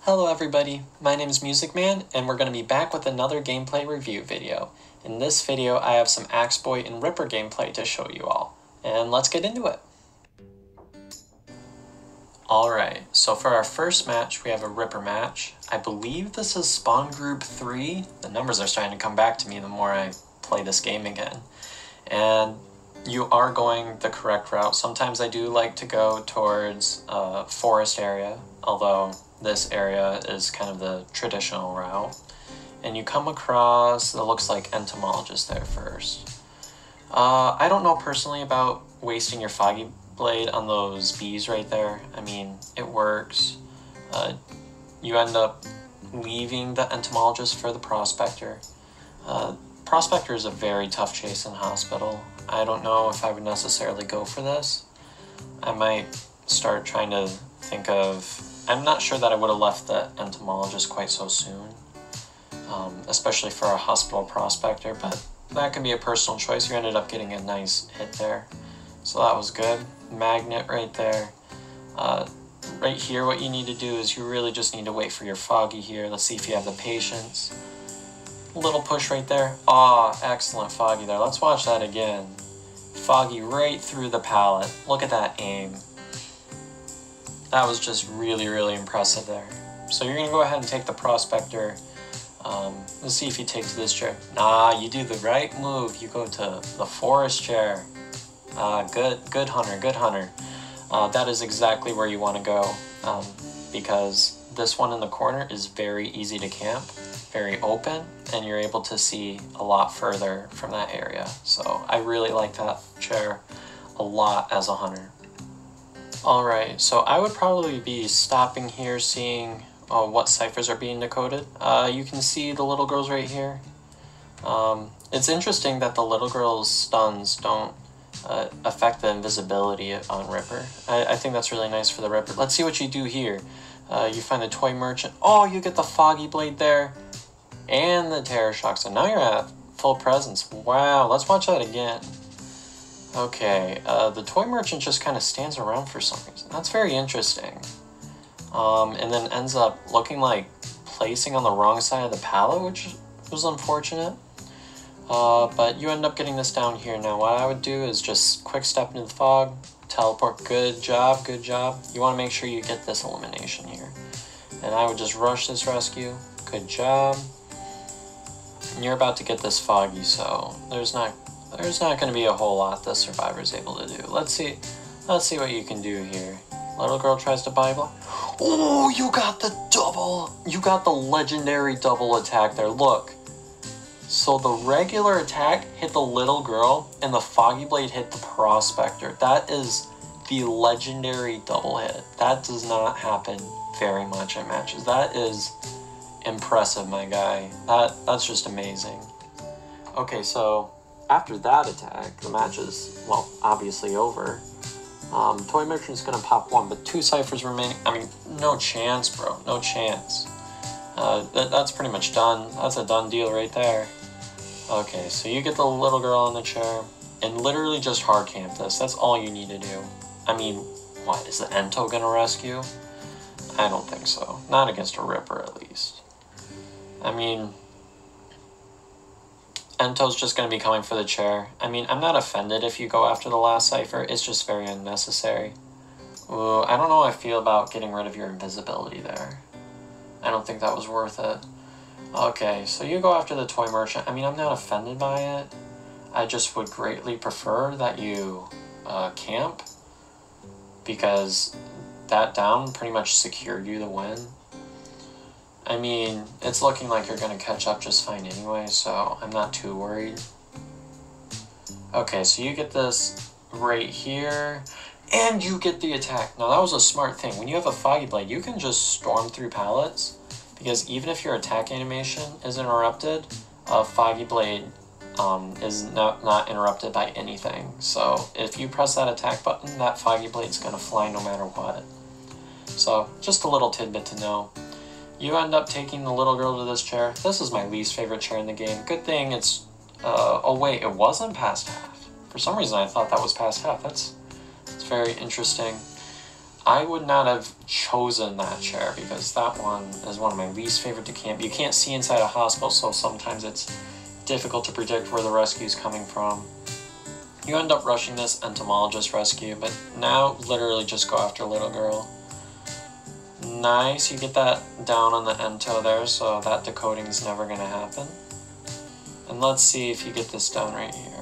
Hello everybody, my name is Music Man, and we're going to be back with another gameplay review video. In this video, I have some Axe Boy and Ripper gameplay to show you all, and let's get into it. Alright, so for our first match, we have a Ripper match. I believe this is Spawn Group 3. The numbers are starting to come back to me the more I play this game again. And you are going the correct route. Sometimes I do like to go towards a forest area, although this area is kind of the traditional route. And you come across, it looks like entomologist there first. I don't know personally about wasting your foggy blade on those bees right there. I mean, it works. You end up leaving the entomologist for the prospector. Prospector is a very tough chase in hospital. I don't know if I would necessarily go for this. I might start trying to think of... I'm not sure that I would have left the entomologist quite so soon, especially for a hospital prospector, but that could be a personal choice. You ended up getting a nice hit there, so that was good. Magnet right there. Right here, what you need to do is you really just need to wait for your foggy here. Let's see if you have the patience. Little push right there. Ah, excellent foggy there. Let's watch that again. Foggy right through the pallet. Look at that aim. That was just really, really impressive there. So you're gonna go ahead and take the prospector. Let's see if he takes this chair. Nah, you do the right move. You go to the forest chair. Good hunter, good hunter. That is exactly where you want to go, because this one in the corner is very easy to camp, very open, and you're able to see a lot further from that area. So I really like that chair a lot as a hunter. Alright, so I would probably be stopping here, seeing what ciphers are being decoded. You can see the little girls right here. It's interesting that the little girls' stuns don't affect the invisibility on Ripper. I think that's really nice for the Ripper. Let's see what you do here. You find the toy merchant. Oh, you get the foggy blade there and the terror shock. So now you're at full presence. Wow, let's watch that again. Okay, the toy merchant just kind of stands around for some reason. That's very interesting. And then ends up looking like placing on the wrong side of the pallet, which was unfortunate. But you end up getting this down here. Now what I would do is just quick step into the fog, teleport. Good job, good job. You want to make sure you get this elimination here. And I would just rush this rescue. Good job. And you're about to get this foggy, so there's not going to be a whole lot the survivor's able to do. Let's see what you can do here. Little girl tries to buy block. Oh, you got the legendary double attack there. Look. So the regular attack hit the little girl, and the foggy blade hit the prospector. That is the legendary double hit. That does not happen very much in matches. That is impressive, my guy. That's just amazing. Okay, so after that attack, the match is, well, obviously over. Toy Merchant's gonna pop one, but 2 ciphers remaining. I mean, no chance, bro. No chance. That's pretty much done. That's a done deal right there. Okay, so you get the little girl on the chair, and literally just hard camp this. That's all you need to do. I mean, what, is the Ento gonna rescue? I don't think so. Not against a Ripper, at least. I mean, Ento's just gonna be coming for the chair. I mean, I'm not offended if you go after the last cipher. It's just very unnecessary. Ooh, I don't know how I feel about getting rid of your invisibility there. I don't think that was worth it. Okay, so you go after the toy merchant. I mean, I'm not offended by it. I just would greatly prefer that you camp, because that down pretty much secured you the win. I mean, it's looking like you're going to catch up just fine anyway, so I'm not too worried. Okay, so you get this right here, and you get the attack. Now, that was a smart thing. When you have a foggy blade, you can just storm through pallets, because even if your attack animation is interrupted, foggy blade is not interrupted by anything. So if you press that attack button, that foggy blade's going to fly no matter what. So just a little tidbit to know. You end up taking the little girl to this chair. This is my least favorite chair in the game. Good thing it's... oh wait, it wasn't past half. For some reason I thought that was past half. That's very interesting. I would not have chosen that chair because that one is one of my least favorite to camp. You can't see inside a hospital, so sometimes it's difficult to predict where the rescue is coming from. You end up rushing this entomologist rescue, but now literally just go after little girl. Nice, you get that down on the ento there, so that decoding is never going to happen. And let's see if you get this down right here.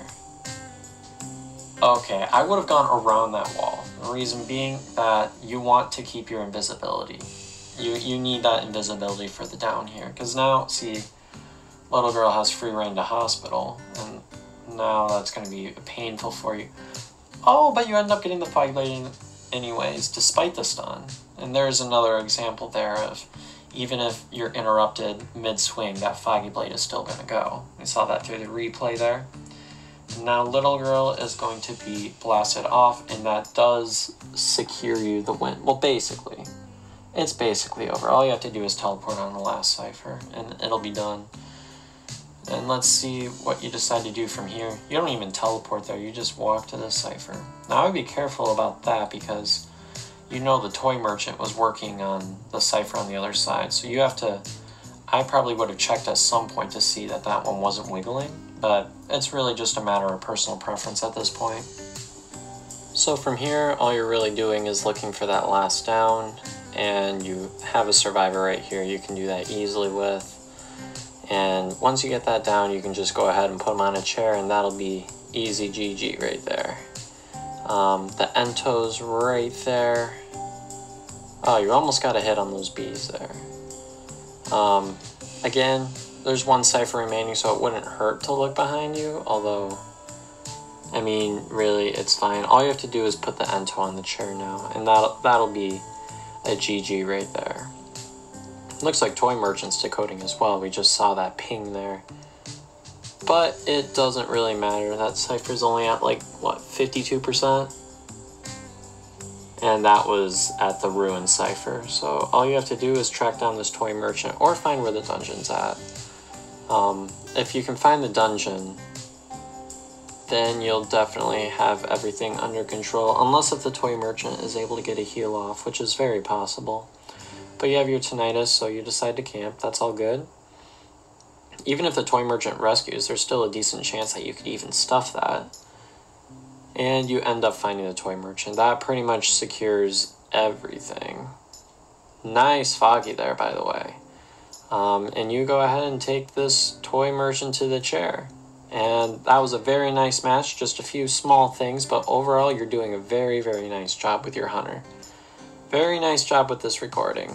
Okay, I would have gone around that wall. The reason being that you want to keep your invisibility. You need that invisibility for the down here, because now, see, little girl has free reign to hospital, and now that's going to be painful for you. Oh, but you end up getting the Foggy Blade anyways, despite the stun. And there's another example there of, even if you're interrupted mid-swing, that Foggy Blade is still going to go. We saw that through the replay there. And now little girl is going to be blasted off, and that does secure you the win. Well, basically. It's basically over. All you have to do is teleport on the last cipher, and it'll be done. And let's see what you decide to do from here. You don't even teleport there, you just walk to the cipher. Now I would be careful about that because you know the toy merchant was working on the cipher on the other side, so you have to... I probably would have checked at some point to see that that one wasn't wiggling, but it's really just a matter of personal preference at this point. So from here, all you're really doing is looking for that last down, and you have a survivor right here you can do that easily with. And once you get that down, you can just go ahead and put them on a chair, and that'll be easy GG right there. The ento's right there. Oh, you almost got a hit on those bees there. Again, there's one cipher remaining, so it wouldn't hurt to look behind you, although, I mean, really, it's fine. All you have to do is put the ento on the chair now, and that'll be a GG right there. Looks like Toy Merchant's decoding as well. We just saw that ping there. But it doesn't really matter. That cipher's only at like, what, 52%? And that was at the Ruin cipher. So all you have to do is track down this Toy Merchant or find where the dungeon's at. If you can find the dungeon, then you'll definitely have everything under control. Unless if the Toy Merchant is able to get a heal off, which is very possible. But you have your tinnitus, so you decide to camp. That's all good. Even if the Toy Merchant rescues, there's still a decent chance that you could even stuff that. And you end up finding the Toy Merchant. That pretty much secures everything. Nice Foggy there, by the way. And you go ahead and take this Toy Merchant to the chair. And that was a very nice match. Just a few small things, but overall you're doing a very, very nice job with your Hunter. Very nice job with this recording.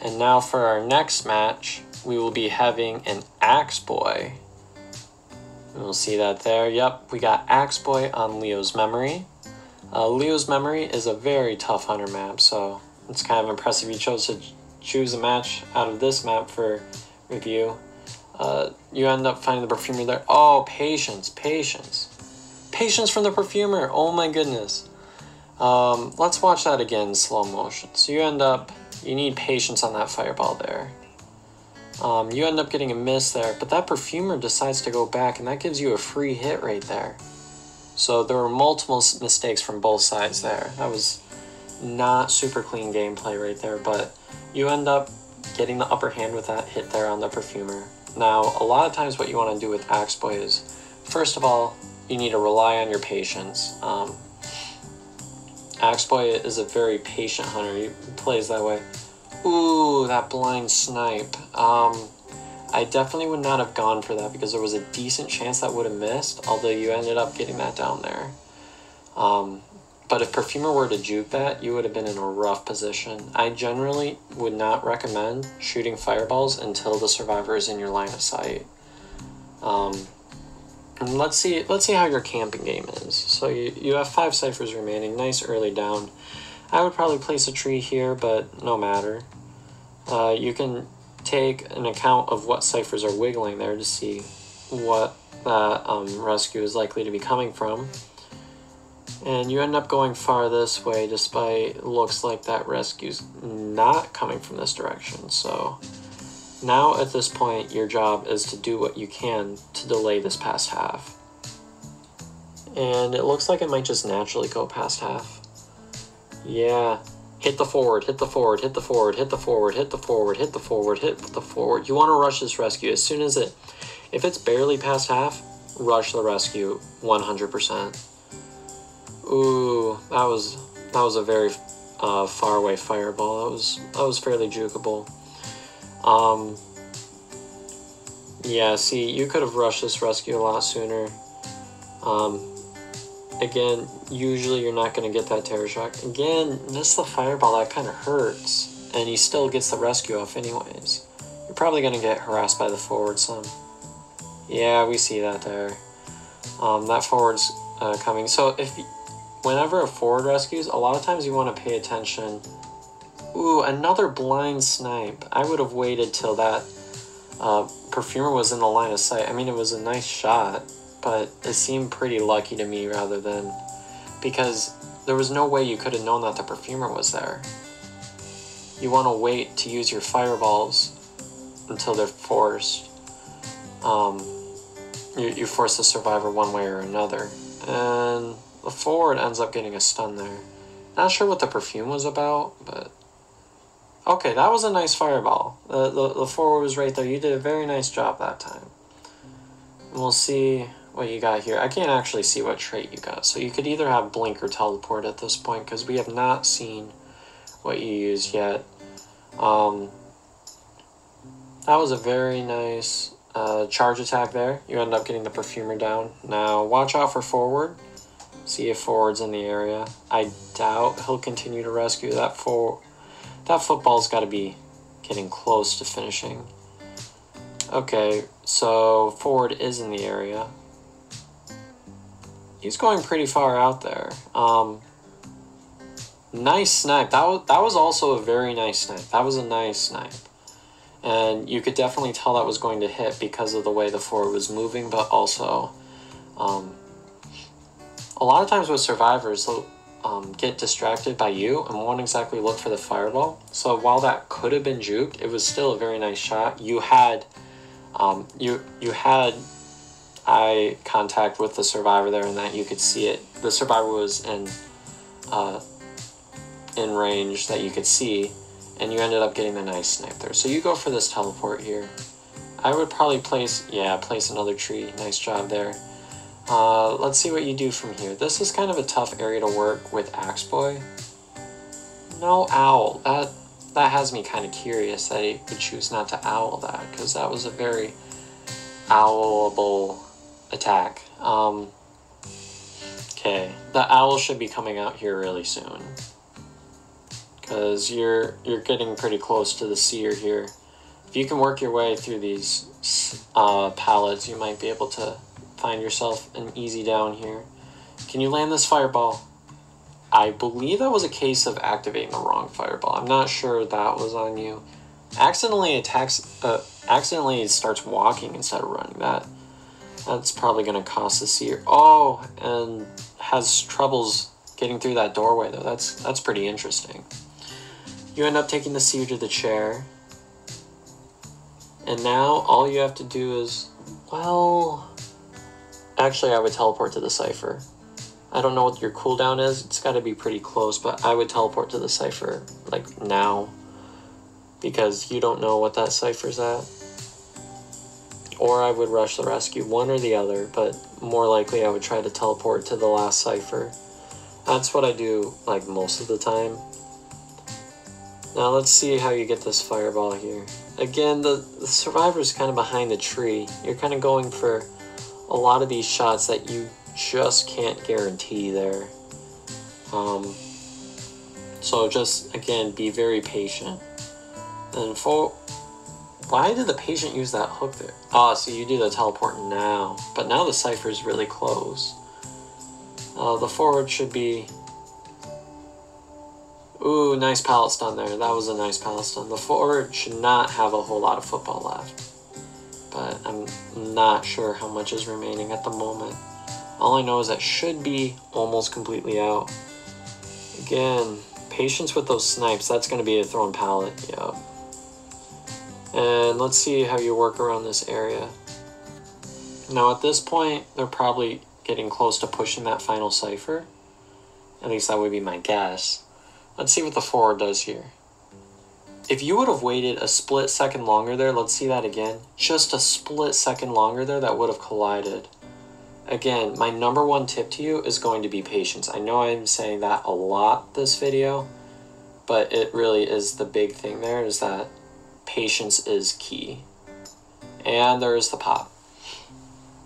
And now for our next match, we will be having an Axe Boy. We'll see that there. Yep, we got Axe Boy on Leo's Memory. Leo's Memory is a very tough Hunter map, so it's kind of impressive you chose to choose a match out of this map for review. You end up finding the Perfumer there. Oh, patience, patience. Patience from the Perfumer, oh my goodness. Let's watch that again in slow motion. So you need patience on that fireball there. You end up getting a miss there, but that Perfumer decides to go back, and that gives you a free hit right there. So there were multiple mistakes from both sides there. That was not super clean gameplay right there, but you end up getting the upper hand with that hit there on the Perfumer. Now, a lot of times what you want to do with Axe Boy is, first of all, you need to rely on your patience. Axe Boy is a very patient hunter. He plays that way. Ooh, that blind snipe. I definitely would not have gone for that because there was a decent chance that would have missed, although you ended up getting that down there. But if Perfumer were to juke that, you would have been in a rough position. I generally would not recommend shooting fireballs until the survivor is in your line of sight. And let's see how your camping game is. So you have 5 ciphers remaining. Nice early down. I would probably place a tree here, but no matter. You can take an account of what ciphers are wiggling there to see what that rescue is likely to be coming from. And you end up going far this way, despite it looks like that rescue's not coming from this direction. So now at this point, your job is to do what you can to delay this past half. And it looks like it might just naturally go past half. Yeah. Hit the forward, hit the forward, hit the forward, hit the forward, hit the forward, hit the forward, hit the forward. You want to rush this rescue. As soon as if it's barely past half, rush the rescue 100%. Ooh, that was a very far away fireball. That was fairly jukeable. Yeah, see, you could have rushed this rescue a lot sooner. Again, usually you're not going to get that terror shock. Again, miss the fireball, that kind of hurts. And he still gets the rescue off anyways. You're probably going to get harassed by the forward some. Yeah, we see that there. That forward's coming. So whenever a forward rescues, a lot of times you want to pay attention. Ooh, another blind snipe. I would have waited till that perfumer was in the line of sight. I mean, it was a nice shot, but it seemed pretty lucky to me rather than... Because there was no way you could have known that the perfumer was there. You want to wait to use your fireballs until they're forced. You force the survivor one way or another. And the forward ends up getting a stun there. Not sure what the perfume was about, but... Okay, that was a nice fireball. The forward was right there. You did a very nice job that time. And we'll see what you got here. I can't actually see what trait you got. So you could either have blink or teleport at this point, because we have not seen what you used yet. That was a very nice charge attack there. You end up getting the perfumer down. Now watch out for forward. See if forward's in the area. I doubt he'll continue to rescue that forward. That football's got to be getting close to finishing. Okay, so forward is in the area. He's going pretty far out there. Nice snipe. That was also a very nice snipe. That was a nice snipe. And you could definitely tell that was going to hit because of the way the forward was moving, but also a lot of times with survivors, they'll get distracted by you and won't exactly look for the fireball. So while that could have been juked, it was still a very nice shot. You had you had eye contact with the survivor there, and that you could see it. The survivor was in range that you could see, and you ended up getting the nice snipe there. So you go for this teleport here. I would probably place another tree. Nice job there. Let's see what you do from here. This is kind of a tough area to work with Axe Boy. No owl. That has me kind of curious that he would choose not to owl that, because that was a very owlable attack. Okay, the owl should be coming out here really soon, because you're getting pretty close to the seer here. If you can work your way through these pallets, you might be able to find yourself an easy down here. Can you land this fireball? I believe that was a case of activating the wrong fireball. I'm not sure that was on you. Accidentally starts walking instead of running. That's probably going to cost the seer. Oh, and has troubles getting through that doorway though. That's pretty interesting. You end up taking the seer to the chair. And now all you have to do is, well, actually I would teleport to the cipher. I don't know what your cooldown is. It's got to be pretty close, but I would teleport to the cipher like now, because you don't know what that cipher's at. Or I would rush the rescue, one or the other, but more likely I would try to teleport to the last cipher. That's what I do like most of the time. Now let's see how you get this fireball here. Again, the survivor's kind of behind the tree. You're kind of going for a lot of these shots that you just can't guarantee there. So just, again, be very patient. And why did the patient use that hook there? Ah, so you do the teleport now. But now the cipher's really close. The forward should be... Ooh, nice pallet stun there. That was a nice pallet stun. The forward should not have a whole lot of football left, but I'm not sure how much is remaining at the moment. All I know is that should be almost completely out. Again, patience with those snipes. That's going to be a thrown pallet. Yep. And let's see how you work around this area. Now at this point, they're probably getting close to pushing that final cipher. At least that would be my guess. Let's see what the forward does here. If you would have waited a split second longer there, let's see that again. Just a split second longer there, that would have collided. Again, my number one tip to you is going to be patience. I know I'm saying that a lot this video, but it really is the big thing there, is that patience is key. And there is the pop.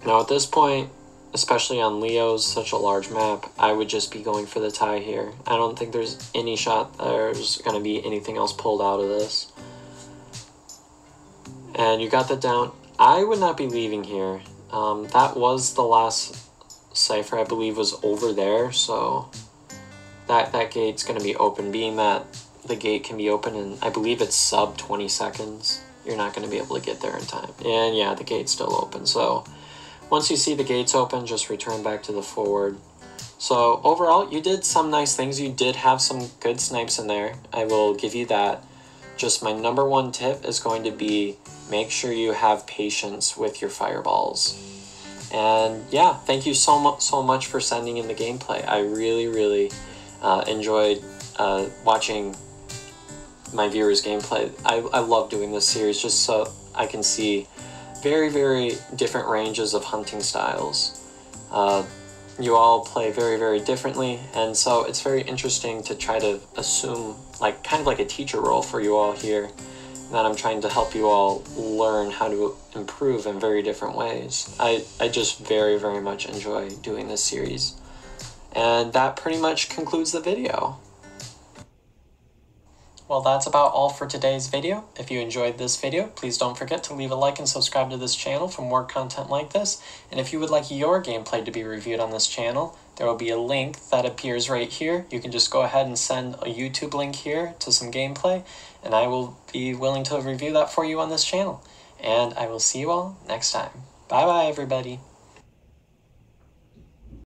Now at this point, especially on Leo's, such a large map, I would just be going for the tie here. I don't think there's any shot there's going to be anything else pulled out of this. And you got that down. I would not be leaving here. That was the last cipher, I believe, was over there, so that gate's going to be open. Being that the gate can be open in, I believe it's sub 20 seconds, you're not going to be able to get there in time. And yeah, the gate's still open, so once you see the gates open, just return back to the forward. So overall, you did some nice things. You did have some good snipes in there. I will give you that. Just my number one tip is going to be, make sure you have patience with your fireballs. And yeah, thank you so much for sending in the gameplay. I really enjoyed watching my viewers' gameplay. I love doing this series just so I can see very different ranges of hunting styles. You all play very differently, and so it's very interesting to try to assume, like, kind of like a teacher role for you all here, that I'm trying to help you all learn how to improve in very different ways. I just very much enjoy doing this series. And that pretty much concludes the video. Well, that's about all for today's video. If you enjoyed this video, please don't forget to leave a like and subscribe to this channel for more content like this. And if you would like your gameplay to be reviewed on this channel, there will be a link that appears right here. You can just go ahead and send a YouTube link here to some gameplay, and I will be willing to review that for you on this channel. And I will see you all next time. Bye-bye, everybody.